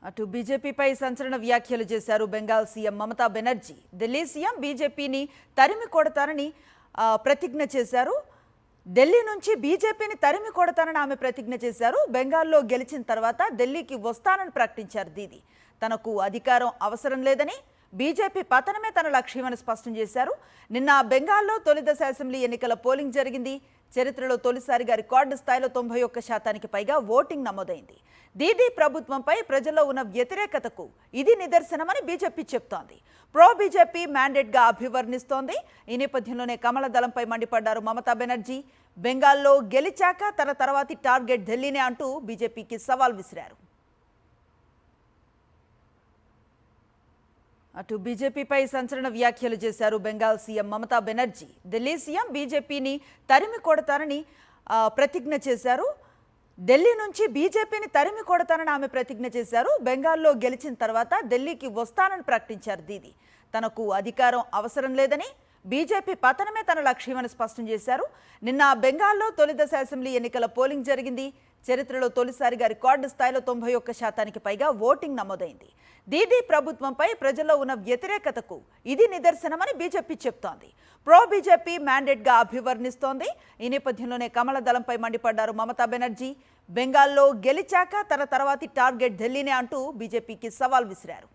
అటు బీజేపీపై సంచలన వ్యాఖ్యలు చేశారు బెంగాల్ సీఎం మమతా బెనర్జీ. ఢిల్లీ సీఎం బీజేపీని తరిమి కొడతారని ప్రతిజ్ఞ చేశారు. ఢిల్లీ నుంచి బీజేపీని తరిమి కొడతారని ఆమె ప్రతిజ్ఞ చేశారు. బెంగాల్లో గెలిచిన తర్వాత ఢిల్లీకి వస్తానని ప్రకటించారు దీదీ. తనకు అధికారం అవసరం లేదని, బీజేపీ పతనమే తన లక్ష్యమని స్పష్టం చేశారు. నిన్న బెంగాల్లో తొలి దశ అసెంబ్లీ ఎన్నికల పోలింగ్ జరిగింది. చరిత్రలో తొలిసారిగా రికార్డు స్థాయిలో 91% పైగా ఓటింగ్ నమోదైంది. దీదీ ప్రభుత్వంపై ప్రజల్లో ఉన్న వ్యతిరేకతకు ఇది నిదర్శనమని బీజేపీ చెప్తోంది. ప్రో బీజేపీ మ్యాండేట్గా అభివర్ణిస్తోంది. ఈ నేపథ్యంలోనే కమల దళంపై మండిపడ్డారు మమతా బెనర్జీ. బెంగాల్లో గెలిచాక తన తర్వాతి టార్గెట్ ఢిల్లీనే అంటూ బీజేపీకి సవాల్ విసిరారు. అటు బీజేపీపై సంచలన వ్యాఖ్యలు చేశారు బెంగాల్ సీఎం మమతా బెనర్జీ. ఢిల్లీ సీఎం బీజేపీని తరిమి కొడతారని ప్రతిజ్ఞ చేశారు. ఢిల్లీ నుంచి బీజేపీని తరిమి కొడతానని ఆమె ప్రతిజ్ఞ చేశారు. బెంగాల్లో గెలిచిన తర్వాత ఢిల్లీకి వస్తానని ప్రకటించారు దీదీ. తనకు అధికారం అవసరం లేదని, బీజేపీ పతనమే తన లక్ష్యమని స్పష్టం చేశారు. నిన్న బెంగాల్లో తొలి దశ అసెంబ్లీ ఎన్నికల పోలింగ్ జరిగింది. చరిత్రలో తొలిసారిగా రికార్డు స్థాయిలో 91% పైగా ఓటింగ్ నమోదైంది. దీదీ ప్రభుత్వంపై ప్రజల్లో ఉన్న వ్యతిరేకతకు ఇది నిదర్శనమని బీజేపీ చెప్తోంది. ప్రో బీజేపీ మ్యాండేట్గా అభివర్ణిస్తోంది. ఈ నేపథ్యంలోనే కమల దళంపై మండిపడ్డారు మమతా బెనర్జీ. బెంగాల్లో గెలిచాక తన తర్వాతి టార్గెట్ ఢిల్లీనే అంటూ బీజేపీకి సవాల్ విసిరారు.